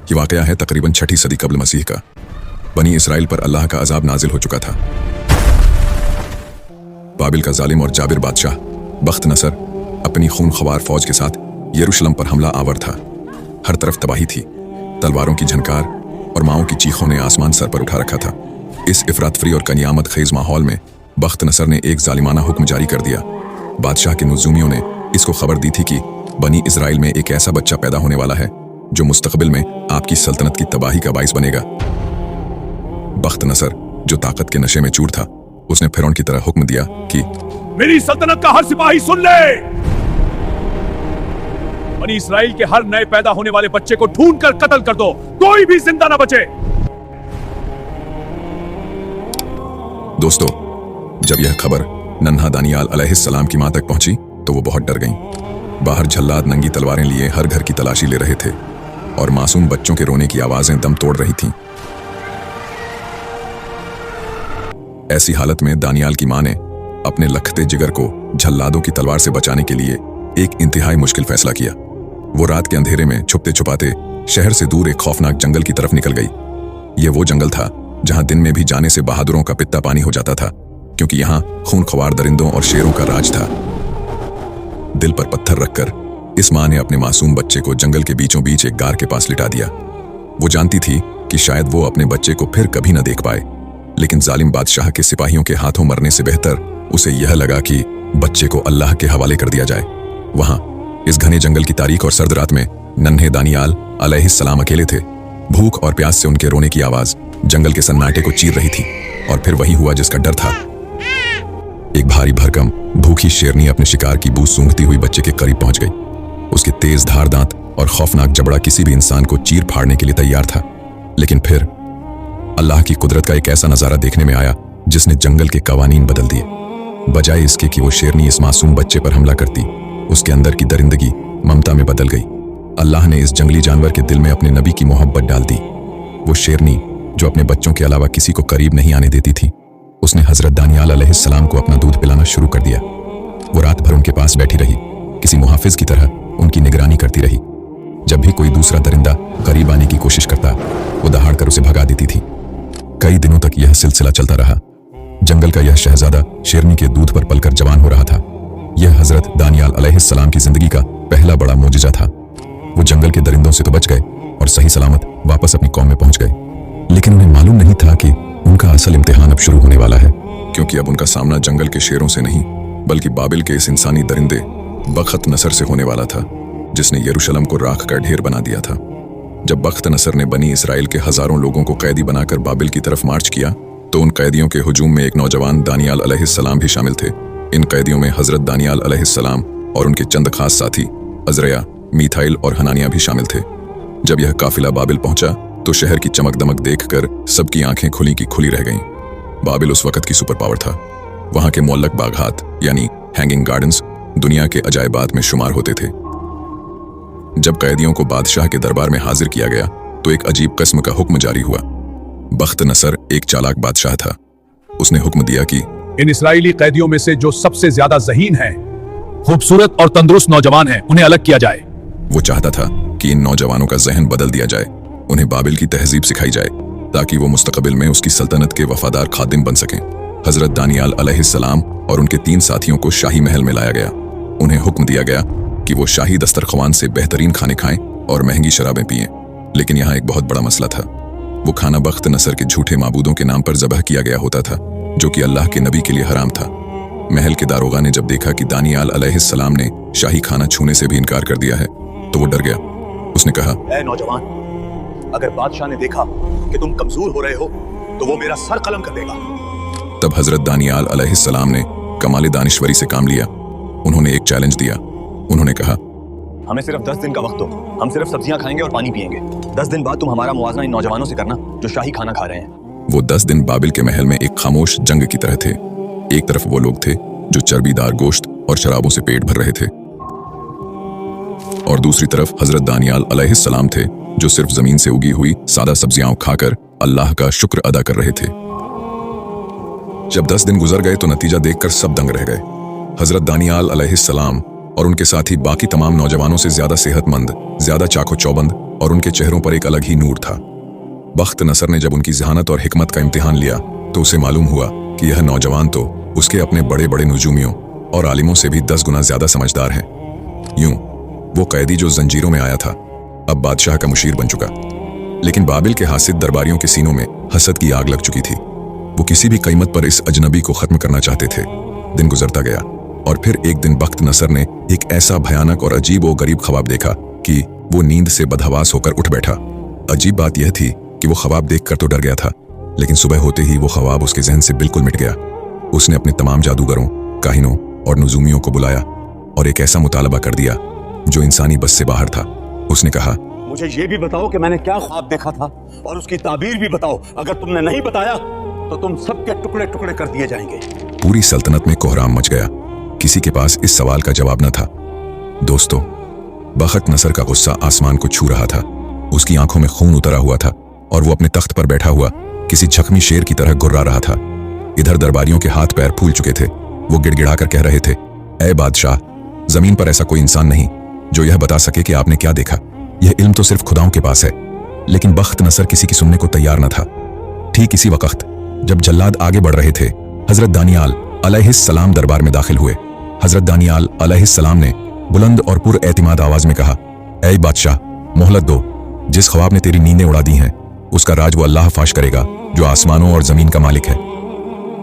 ये वाकया है तकरीबन 6ठी सदी कब्ल मसीह का। बनी इसराइल पर अल्लाह का अजाब नाजिल हो चुका था। बाबिल का जालिम और जाबिर बादशाह बख्त नसर अपनी खूनख्वार फौज के साथ यरूशलेम पर हमला आवर था। हर तरफ तबाही थी, तलवारों की झनकार और माओं की चीखों ने आसमान सर पर उठा रखा था। इस इफरातफरी और कनियामत खेज माहौल में बख्त नसर ने एक जालिमाना हुक्म जारी कर दिया। बादशाह के नुज़ूमियों ने इसको खबर दी थी कि बनी इसराइल में एक ऐसा बच्चा पैदा होने वाला है जो मुस्तकबिल में आपकी सल्तनत की तबाही का बाइस बनेगा। बख्त नसर जो ताकत के नशे में चूर था, उसने फिरौन की तरह हुक्म दिया कि मेरी सल्तनत का हर सिपाही सुन ले, बनी इसराइल के हर नए पैदा होने वाले बच्चे को ढूंढ कर कत्ल कर दो, कोई भी जिंदा ना बचे। दोस्तों, जब यह खबर नन्हा दानियाल अलैहिस्सलाम की मां तक पहुंची तो वो बहुत डर गईं। बाहर झल्लाद नंगी तलवारें लिए हर घर की तलाशी ले रहे थे और मासूम बच्चों के रोने की आवाजें दम तोड़ रही थीं। ऐसी हालत में दानियाल की मां ने अपने लखते जिगर को झल्लादों की तलवार से बचाने के लिए एक इंतहाई मुश्किल फैसला किया। वो रात के अंधेरे में छुपते छुपाते शहर से दूर एक खौफनाक जंगल की तरफ निकल गई। ये वो जंगल था जहां दिन में भी जाने से बहादुरों का पित्ता पानी हो जाता था, क्योंकि यहां खूनख्वार दरिंदों और शेरों का राज था। दिल पर पत्थर रखकर इस मां ने अपने मासूम बच्चे को जंगल के बीचों बीच एक गार के पास लिटा दिया। वो जानती थी कि शायद वो अपने बच्चे को फिर कभी न देख पाए, लेकिन जालिम बादशाह के सिपाहियों के हाथों मरने से बेहतर उसे यह लगा कि बच्चे को अल्लाह के हवाले कर दिया जाए। वहां इस घने जंगल की तारीख और सर्द रात में नन्हे दानियाल अलैहिस्सलाम अकेले थे। भूख और प्यास से उनके रोने की आवाज जंगल के सन्नाटे को चीर रही थी। और फिर वही हुआ जिसका डर था। एक भारी भरकम भूखी शेरनी अपने शिकार की बू सूंघती हुई बच्चे के करीब पहुंच गई। उसके तेज धार दांत और खौफनाक जबड़ा किसी भी इंसान को चीर फाड़ने के लिए तैयार था। लेकिन फिर अल्लाह की कुदरत का एक ऐसा नजारा देखने में आया जिसने जंगल के कवानीन बदल दिए। बजाय इसके कि वो शेरनी इस मासूम बच्चे पर हमला करती, उसके अंदर की दरिंदगी ममता में बदल गई। अल्लाह ने इस जंगली जानवर के दिल में अपने नबी की मोहब्बत डाल दी। वो शेरनी जो अपने बच्चों के अलावा किसी को करीब नहीं आने देती थी, उसने हजरत दानियाल अलैहिस्सलाम को अपना दूध पिलाना शुरू कर दिया। वो रात भर उनके पास बैठी रही, किसी मुहाफिज की तरह उनकी निगरानी करती रही। जब भी कोई दूसरा दरिंदा करीब आने की कोशिश करता, वो दहाड़ कर उसे भगा देती थी। कई दिनों तक यह सिलसिला चलता रहा। जंगल का यह शहजादा शेरनी के दूध पर पलकर जवान हो रहा था। यह हजरत दानियाल अलैहिस्सलाम की जिंदगी का पहला बड़ा मोजिजा था। वो जंगल के दरिंदों से तो बच गए और सही सलामत वापस अपनी कौम में पहुंच गए, लेकिन उन्हें मालूम नहीं था कि उनका असल इम्तिहान अब शुरू होने वाला है, क्योंकि अब उनका सामना जंगल के शेरों से नहीं बल्कि बाबिल के इस इंसानी दरिंदे बख्त नसर से होने वाला था, जिसने यरूशलेम को राख का ढेर बना दिया था। जब बख्त नसर ने बनी इसराइल के हजारों लोगों को कैदी बनाकर बाबिल की तरफ मार्च किया, तो उन कैदियों के हुजूम में एक नौजवान दानियाल अलैहिस्सलाम भी शामिल थे। इन कैदियों में हजरत दानियाल अलैहिस्सलाम और उनके चंद खास साथी अजरया, मीथाइल और हनानिया भी शामिल थे। जब यह काफिला बाबिल पहुंचा तो शहर की चमक दमक देखकर सबकी आंखें खुली की खुली रह गईं। बाबिल उस वक्त की सुपर पावर था। वहां के मुअल्लक बागात यानी हैंगिंग गार्डन्स दुनिया के अजायबात में शुमार होते थे। जब कैदियों को बादशाह के दरबार में हाजिर किया गया तो एक अजीब किस्म का हुक्म जारी हुआ। बख्त नसर एक चालाक बादशाह था। उसने हुक्म दिया कि इन इसराइली कैदियों में से जो सबसे ज्यादा ज़हीन हैं, खूबसूरत और तंदुरुस्त नौजवान हैं, उन्हें अलग किया जाए। वो चाहता था कि इन नौजवानों का जहन बदल दिया जाए, उन्हें बाबिल की तहजीब सिखाई जाए, ताकि वो मुस्तकबिल में उसकी सल्तनत के वफादार खादिम बन सकें। हजरत दानियाल अलैहिस्सलाम और उनके 3 साथियों को शाही महल में लाया गया। उन्हें हुक्म दिया गया कि वो शाही दस्तरख्वान से बेहतरीन खाने खाएं और महंगी शराबें पिएं। लेकिन यहाँ एक बहुत बड़ा मसला था। वो खाना बख्त नसर के झूठे माबूदों के नाम पर ज़बह किया गया होता था, जो कि अल्लाह के नबी के लिए हराम था। महल के दारोगा ने जब देखा कि दानियाल अलैहिस्सलाम ने शाही खाना छूने से भी इनकार कर दिया है तो वो डर गया। उसने कहा, ऐ नौजवान, अगर बादशाह ने देखा कि तुम कमजोर हो रहे हो तो वो मेरा सर कलम कर देगा। तब हजरत दानियाल अलैहिस्सलाम ने कमाल दानिश्वरी से काम लिया। उन्होंने एक चैलेंज दिया। उन्होंने कहा, हमें सिर्फ 10 दिन का वक्त दो, हम सिर्फ सब्जियां खाएंगे और पानी पिएंगे। 10 दिन बाद तुम हमारा मुवाजना इन नौजवानों से करना जो शाही खाना खा रहे हैं। वो 10 दिन बाबिल के महल में एक खामोश जंग की तरह थे। एक तरफ वो लोग थे जो चर्बीदार गोश्त और शराबों से पेट भर रहे थे, और दूसरी तरफ हजरत दानियाल अलैहिस्सलाम थे जो सिर्फ जमीन से उगी हुई सादा सब्जियां खाकर अल्लाह का शुक्र अदा कर रहे थे। जब 10 दिन गुजर गए तो नतीजा देखकर सब दंग रह गए। हजरत दानियाल अलैहिस्सलाम और उनके साथी बाकी तमाम नौजवानों से ज्यादा सेहतमंद, ज्यादा चाको चौबंद और उनके चेहरों पर एक अलग ही नूर था। बख्त नसर ने जब उनकी जहानत और हिकमत का इम्तिहान लिया तो उसे मालूम हुआ कि यह नौजवान तो उसके अपने बड़े बड़े नुजूमियों और आलिमों से भी 10 गुना ज्यादा समझदार हैं। यूं वो कैदी जो जंजीरों में आया था अब बादशाह का मुशीर बन चुका। लेकिन बाबिल के हासिद दरबारियों के सीनों में हसद की आग लग चुकी थी। वो किसी भी कीमत पर इस अजनबी को खत्म करना चाहते थे। दिन गुजरता गया और फिर एक दिन बख्त नसर ने एक ऐसा भयानक और अजीब और गरीब ख्वाब देखा कि वो नींद से बदहवास होकर उठ बैठा। अजीब बात यह थी कि वो ख्वाब देखकर तो डर गया था, लेकिन सुबह होते ही वो ख्वाब उसके जहन से बिल्कुल मिट गया। उसने अपने तमाम जादूगरों, काहिनों और नुजूमियों को बुलाया और एक ऐसा मुतालबा कर दिया जो इंसानी बस से बाहर था। उसने कहा, मुझे ये भी बताओ कि मैंने क्या ख्वाब देखा था और उसकी ताबीर भी बताओ। अगर तुमने नहीं बताया तो तुम सबके टुकड़े टुकड़े कर दिए जाएंगे। पूरी सल्तनत में कोहराम मच गया। किसी के पास इस सवाल का जवाब न था। दोस्तों, बख्त नसर का गुस्सा आसमान को छू रहा था। उसकी आंखों में खून उतरा हुआ था और वो अपने तख्त पर बैठा हुआ किसी जख्मी शेर की तरह गुर्रा रहा था। इधर दरबारियों के हाथ पैर फूल चुके थे। वो गिड़गिड़ाकर कह रहे थे, ऐ बादशाह, जमीन पर ऐसा कोई इंसान नहीं जो यह बता सके कि आपने क्या देखा। यह इल्म तो सिर्फ खुदाओं के पास है। लेकिन बख्त नसर किसी की सुनने को तैयार न था। ठीक इसी वक्त जब जल्लाद आगे बढ़ रहे थे, हजरत दानियाल अलैहिस्सलाम दरबार में दाखिल हुए। हजरत दानियाल अलैहिस्सलाम ने बुलंद और पुरएतिमाद आवाज में कहा, ऐ बादशाह, मोहलत दो। जिस ख्वाब ने तेरी नींदें उड़ा दी हैं उसका राज वो अल्लाह फाश करेगा जो आसमानों और जमीन का मालिक है।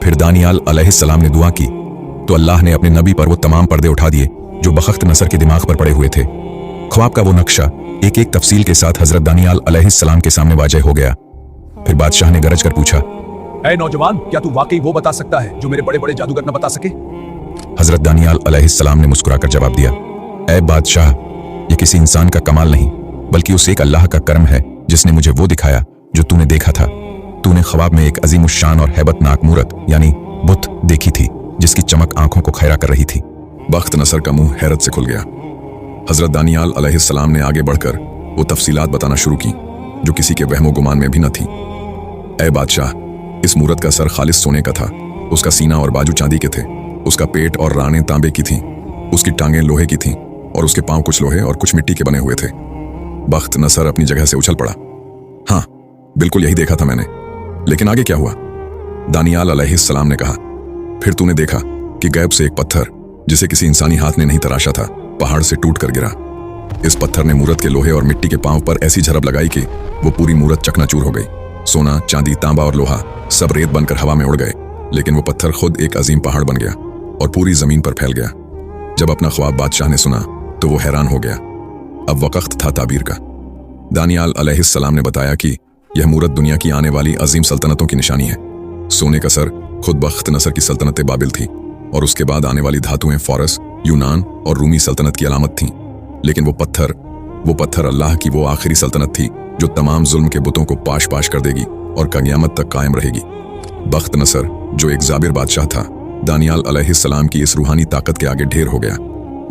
फिर दानियाल अलैहिस्सलाम ने दुआ की तो अल्लाह ने अपने नबी पर वो तमाम पर्दे उठा दिए जो बख्त नसर के दिमाग पर पड़े हुए थे। ख्वाब का वो नक्शा एक एक तफसील के साथ हजरत दानियाल अलैहिस्सलाम के सामने वाज़ह हो गया। फिर बादशाह ने गरज कर पूछा, ऐ नौजवान, क्या तू वाकई वो बता सकता है जो मेरे बड़े बड़े जादूगर न बता सके? हजरत दानियाल अलैहिस्सलाम ने मुस्कुराकर जवाब दिया, ऐ बादशाह, ये किसी इंसान का कमाल नहीं बल्कि उस एक अल्लाह का करम है जिसने मुझे वो दिखाया जो तूने देखा था। तूने ख्वाब में एक अजीमुश्शान और हैबतनाक मूरत यानी बुत देखी थी जिसकी चमक आंखों को खैरा कर रही थी। बख्त नसर का मुंह हैरत से खुल गया। हजरत दानियाल अलैहिस्सलाम ने आगे बढ़कर वो तफसीलात बताना शुरू की जो किसी के वहमो गुमान में भी न थी। ऐ बादशाह, इस मूरत का सर खालिस सोने का था। उसका सीना और बाजू चांदी के थे। उसका पेट और रानें तांबे की थीं। उसकी टांगें लोहे की थीं और उसके पांव कुछ लोहे और कुछ मिट्टी के बने हुए थे। बख्त नसर अपनी जगह से उछल पड़ा। हाँ, बिल्कुल यही देखा था मैंने। लेकिन आगे क्या हुआ? दानियाल अलैहिस्सलाम ने कहा, फिर तूने देखा कि गैब से एक पत्थर जिसे किसी इंसानी हाथ ने नहीं तराशा था पहाड़ से टूट कर गिरा। इस पत्थर ने मूरत के लोहे और मिट्टी के पांव पर ऐसी झड़प लगाई कि वो पूरी मूरत चकनाचूर हो गई। सोना, चांदी, तांबा और लोहा सब रेत बनकर हवा में उड़ गए। लेकिन वो पत्थर खुद एक अजीम पहाड़ बन गया और पूरी जमीन पर फैल गया। जब अपना ख्वाब बादशाह ने सुना तो वो हैरान हो गया। अब वक्त था ताबीर का। दानियाल अलैहिस्सलाम ने बताया कि यह मूरत दुनिया की आने वाली अजीम सल्तनतों की निशानी है। सोने का सर खुद बख्त नसर की सल्तनत बाबिल थी और उसके बाद आने वाली धातुएं फारस, यूनान और रूमी सल्तनत की अलामत थीं। लेकिन वो पत्थर अल्लाह की वो आखिरी सल्तनत थी जो तमाम जुल्म के बुतों को पाश पाश कर देगी और क़यामत तक कायम रहेगी। बख्त नसर जो एक जाबिर बादशाह था, दानियाल अलैहिस्सलाम की इस रूहानी ताकत के आगे ढेर हो गया।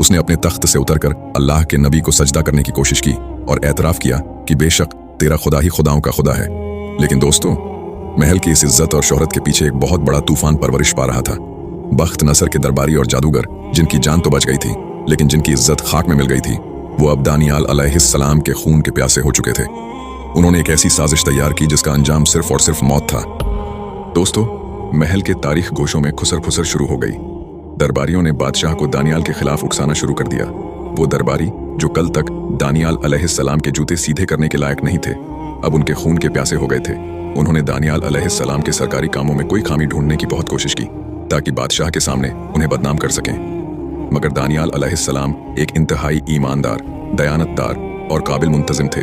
उसने अपने तख्त से उतरकर अल्लाह के नबी को सजदा करने की कोशिश की और एतराफ़ किया कि बेशक तेरा खुदा ही खुदाओं का खुदा है। लेकिन दोस्तों, महल की इस इज्जत और शोहरत के पीछे एक बहुत बड़ा तूफान परवरिश पा रहा था। बख्त नसर के दरबारी और जादूगर जिनकी जान तो बच गई थी लेकिन जिनकी इज्जत खाक में मिल गई थी, वो अब दानियाल अलैहिस्सलाम के खून के प्यासे हो चुके थे। उन्होंने एक ऐसी साजिश तैयार की जिसका अंजाम सिर्फ और सिर्फ मौत था। दोस्तों, महल के तारीख गोशों में खुसर फुसर शुरू हो गई। दरबारियों ने बादशाह को दानियाल के खिलाफ उकसाना शुरू कर दिया। वो दरबारी जो कल तक दानियाल अलैहिस्सलाम के जूते सीधे करने के लायक नहीं थे, अब उनके खून के प्यासे हो गए थे। उन्होंने दानियाल अलैहिस्सलाम के सरकारी कामों में कोई खामी ढूंढने की बहुत कोशिश की ताकि बादशाह के सामने उन्हें बदनाम कर सकें। मगर दानियाल अलैहिस्सलाम एक इंतहाई ईमानदार, दयानतदार और काबिल मुंतजिम थे।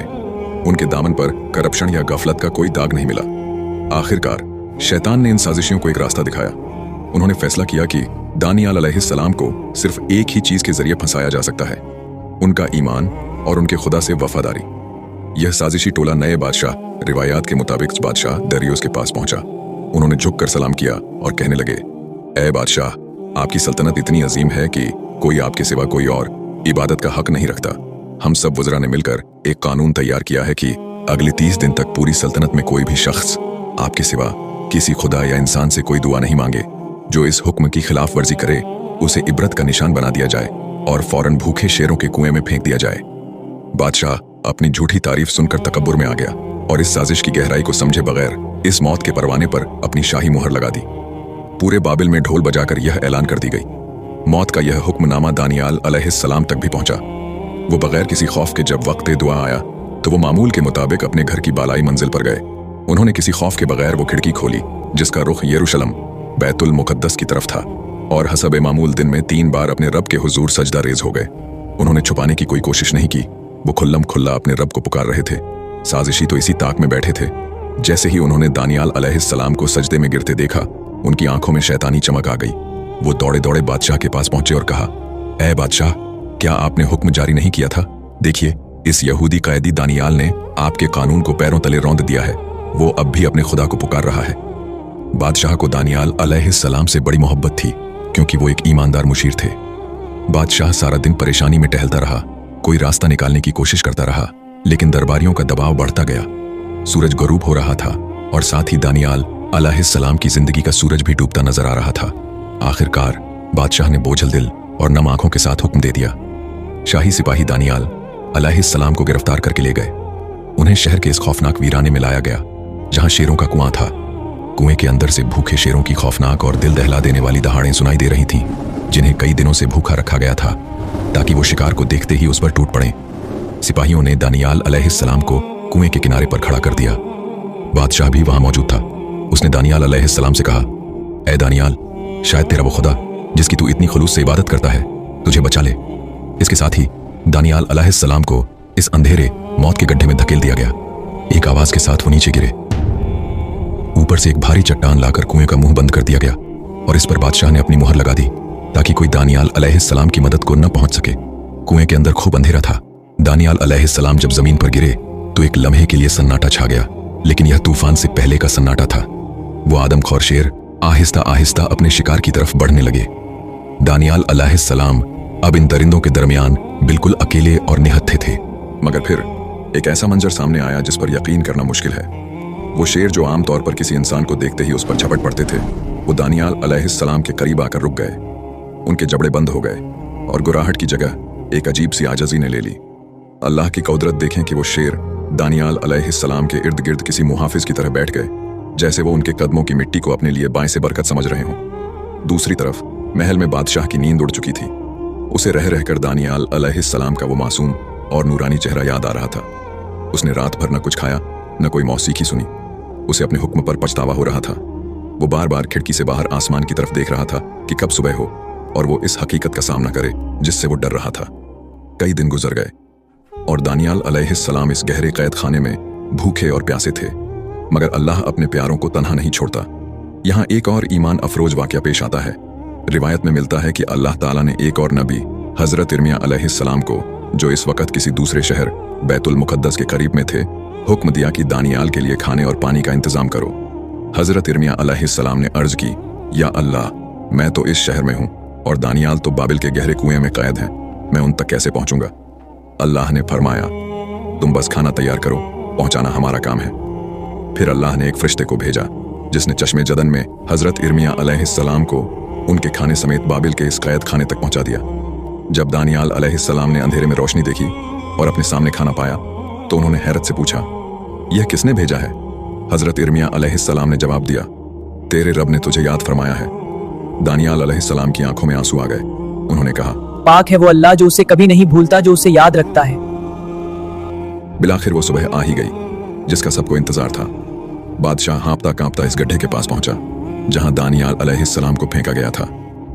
उनके दामन पर करप्शन या गफलत का कोई दाग नहीं मिला। आखिरकार शैतान ने इन साजिशियों को एक रास्ता दिखाया। उन्होंने फैसला किया कि दानियाल अलैहिस्सलाम को सिर्फ एक ही चीज के जरिए फंसाया जा सकता है, उनका ईमान और उनके खुदा से वफादारी। यह साजिशी टोला नए बादशाह, रिवायात के मुताबिक बादशाह दरियोस के पास पहुंचा। उन्होंने झुककर सलाम किया और कहने लगे, ऐ बादशाह, आपकी सल्तनत इतनी अजीम है कि कोई आपके सिवा कोई और इबादत का हक नहीं रखता। हम सब वज़रा ने मिलकर एक कानून तैयार किया है कि अगले 30 दिन तक पूरी सल्तनत में कोई भी शख्स आपके सिवा किसी खुदा या इंसान से कोई दुआ नहीं मांगे। जो इस हुक्म की खिलाफ वर्जी करे उसे इबरत का निशान बना दिया जाए और फौरन भूखे शेरों के कुएं में फेंक दिया जाए। बादशाह अपनी झूठी तारीफ सुनकर तकब्बुर में आ गया और इस साजिश की गहराई को समझे बगैर इस मौत के परवाने पर अपनी शाही मुहर लगा दी। पूरे बाबिल में ढोल बजाकर यह ऐलान कर दी गई। मौत का यह हुक्मनामा दानियाल अलैहिस्सलाम तक भी पहुंचा। वो बगैर किसी खौफ के जब वक्त दुआ आया तो वो मामूल के मुताबिक अपने घर की बालाई मंजिल पर गए। उन्होंने किसी खौफ के बगैर वो खिड़की खोली जिसका रुख यरूशलम बैतुल मुकद्दस की तरफ था और हसब मामूल दिन में 3 बार अपने रब के हुजूर सजदा रेज हो गए। उन्होंने छुपाने की कोई कोशिश नहीं की, वो खुल्लम खुल्ला अपने रब को पुकार रहे थे। साजिशी तो इसी ताक में बैठे थे। जैसे ही उन्होंने दानियाल अलैहिस्सलाम को सजदे में गिरते देखा, उनकी आंखों में शैतानी चमक आ गई। वो दौड़े दौड़े बादशाह के पास पहुंचे और कहा, ऐ बादशाह, क्या आपने हुक्म जारी नहीं किया था? देखिए, इस यहूदी कैदी दानियाल ने आपके कानून को पैरों तले रौंद दिया है। वो अब भी अपने खुदा को पुकार रहा है। बादशाह को दानियाल अलैहिस्सलाम से बड़ी मोहब्बत थी क्योंकि वो एक ईमानदार मुशीर थे। बादशाह सारा दिन परेशानी में टहलता रहा, कोई रास्ता निकालने की कोशिश करता रहा, लेकिन दरबारियों का दबाव बढ़ता गया। सूरज गरूब हो रहा था और साथ ही दानियाल अलैहिस्सलाम की जिंदगी का सूरज भी डूबता नजर आ रहा था। आखिरकार बादशाह ने बोझल दिल और नम आंखों के साथ हुक्म दे दिया। शाही सिपाही दानियाल अलैहिस्सलाम को गिरफ्तार करके ले गए। उन्हें शहर के इस खौफनाक वीराने में लाया गया जहां शेरों का कुआं था। कुएं के अंदर से भूखे शेरों की खौफनाक और दिल दहला देने वाली दहाड़ें सुनाई दे रही थीं, जिन्हें कई दिनों से भूखा रखा गया था ताकि वो शिकार को देखते ही उस पर टूट पड़ें। सिपाहियों ने दानियाल अलैहिस्सलाम को कुएं के किनारे पर खड़ा कर दिया। बादशाह भी वहां मौजूद था। उसने दानियाल अलैहिस्सलाम से कहा, ऐ दानियाल, शायद तेरा वो खुदा जिसकी तू इतनी खुलूस से इबादत करता है तुझे बचा ले। इसके साथ ही दानियाल अलैहिस्सलाम को इस अंधेरे मौत के गड्ढे में धकेल दिया गया। एक आवाज के साथ वो नीचे गिरे। ऊपर से एक भारी चट्टान लाकर कुएं का मुंह बंद कर दिया गया और इस पर बादशाह ने अपनी मुहर लगा दी ताकि कोई दानियाल अलैहिस्सलाम की मदद को न पहुंच सके। कुएं के अंदर खूब अंधेरा था। दानियाल अलैहिस्सलाम जब जमीन पर गिरे तो एक लम्हे के लिए सन्नाटा छा गया, लेकिन यह तूफान से पहले का सन्नाटा था। वो आदमखोर शेर आहिस्ता आहिस्ता अपने शिकार की तरफ बढ़ने लगे। दानियाल अलैहिस्सलाम अब इन दरिंदों के दरमियान बिल्कुल अकेले और निहत्थे थे। मगर फिर एक ऐसा मंजर सामने आया जिस पर यकीन करना मुश्किल है। वो शेर जो आमतौर पर किसी इंसान को देखते ही उस पर झपट पड़ते थे, वो दानियाल अलैहिस्सलाम के करीब आकर रुक गए। उनके जबड़े बंद हो गए और गुराहट की जगह एक अजीब सी आजजी ने ले ली। अल्लाह की कुदरत देखें कि वो शेर दानियाल अलैहिस्सलाम के इर्द गिर्द किसी मुहाफिज की तरह बैठ गए, जैसे वो उनके कदमों की मिट्टी को अपने लिए बाएं से बरकत समझ रहे हों। दूसरी तरफ महल में बादशाह की नींद उड़ चुकी थी। उसे रह रहकर दानियाल अलैहिस्सलाम का वो मासूम और नूरानी चेहरा याद आ रहा था। उसने रात भर न कुछ खाया न कोई मौसीकी सुनी। उसे अपने हुक्म पर पछतावा हो रहा था। वो बार बार खिड़की से बाहर आसमान की तरफ देख रहा था कि कब सुबह हो और वो इस हकीकत का सामना करे जिससे वो डर रहा था। कई दिन गुजर गए और दानियाल अलैहिस्सलाम इस गहरे कैद खाने में भूखे और प्यासे थे, मगर अल्लाह अपने प्यारों को तन्हा नहीं छोड़ता। यहाँ एक और ईमान अफरोज वाक़या पेश आता है। रिवायत में मिलता है कि अल्लाह ताला ने एक और नबी हजरत इर्मिया अलैहिस्सलाम को, जो इस वक्त किसी दूसरे शहर बैतुल मुकद्दस के करीब में थे, हुक्म दिया कि दानियाल के लिए खाने और पानी का इंतजाम करो। हजरत इर्मिया अलैहिस्सलाम ने अर्ज की, या अल्लाह, मैं तो इस शहर में हूँ और दानियाल तो बाबिल के गहरे कुएं में कैद हैं, मैं उन तक कैसे पहुंचूंगा? अल्लाह ने फरमाया, तुम बस खाना तैयार करो, पहुंचाना हमारा काम है। फिर अल्लाह ने एक फरिश्ते को भेजा जिसने चश्मे जदन में हजरत इर्मिया अलैहिस्सलाम को उनके खाने समेत बाबिल के इस कैद खाने तक पहुंचा दिया। जब दानियाल अलैहिस्सलाम ने अंधेरे में रोशनी देखी और अपने सामने खाना पाया तो उन्होंने हैरत से पूछा, यह किसने भेजा है? हजरत इर्मिया अलैहिस्सलाम ने जवाब दिया, तेरे रब ने तुझे याद फरमाया है। दानियाल अलैहिस्सलाम की आंखों में आंसू आ गए। उन्होंने कहा, पाक है वो अल्लाह जो उसे कभी नहीं भूलता, जो उसे याद रखता है। बिलाखिर वो सुबह आ ही गई जिसका सबको इंतजार था। बादशाह हाँपता कांपता इस गड्ढे के पास पहुंचा जहां दानियाल अलैहिस्सलाम को फेंका गया था।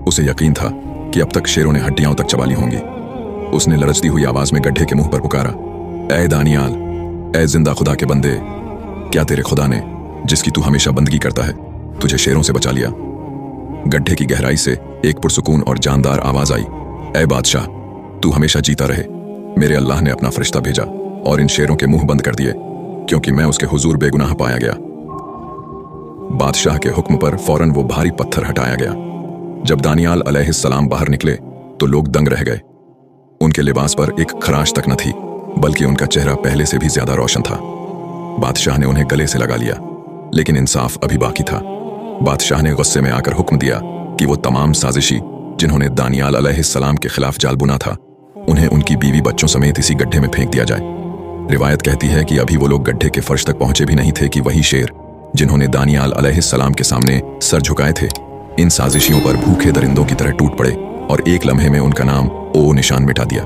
उसे यकीन था कि अब तक शेरों ने हड्डियां तक चबा ली होंगी। उसने लरजती हुई आवाज में गड्ढे के मुंह पर पुकारा, ऐ दानियाल, ऐ जिंदा खुदा के बंदे, क्या तेरे खुदा ने, जिसकी तू हमेशा बंदगी करता है, तुझे शेरों से बचा लिया? गड्ढे की गहराई से एक पुरसुकून और जानदार आवाज आई, ऐ बादशाह, तू हमेशा जीता रहे। मेरे अल्लाह ने अपना फरिश्ता भेजा और इन शेरों के मुंह बंद कर दिए क्योंकि मैं उसके हुजूर बेगुनाह पाया गया। बादशाह के हुक्म पर फौरन वो भारी पत्थर हटाया गया। जब दानियाल अलैहिस्सलाम बाहर निकले तो लोग दंग रह गए। उनके लिबास पर एक खराश तक न थी, बल्कि उनका चेहरा पहले से भी ज्यादा रोशन था। बादशाह ने उन्हें गले से लगा लिया, लेकिन इंसाफ अभी बाकी था। बादशाह ने गुस्से में आकर हुक्म दिया कि वो तमाम साजिशी जिन्होंने दानियाल अलैहिस्सलाम के खिलाफ जाल बुना था, उन्हें उनकी बीवी बच्चों समेत इसी गड्ढे में फेंक दिया जाए। रिवायत कहती है कि अभी वो लोग गड्ढे के फर्श तक पहुंचे भी नहीं थे कि वही शेर, जिन्होंने दानियाल अलैहिस्सलाम के सामने सर झुकाए थे, इन साजिशियों पर भूखे दरिंदों की तरह टूट पड़े और एक लम्हे में उनका नाम ओ निशान मिटा दिया।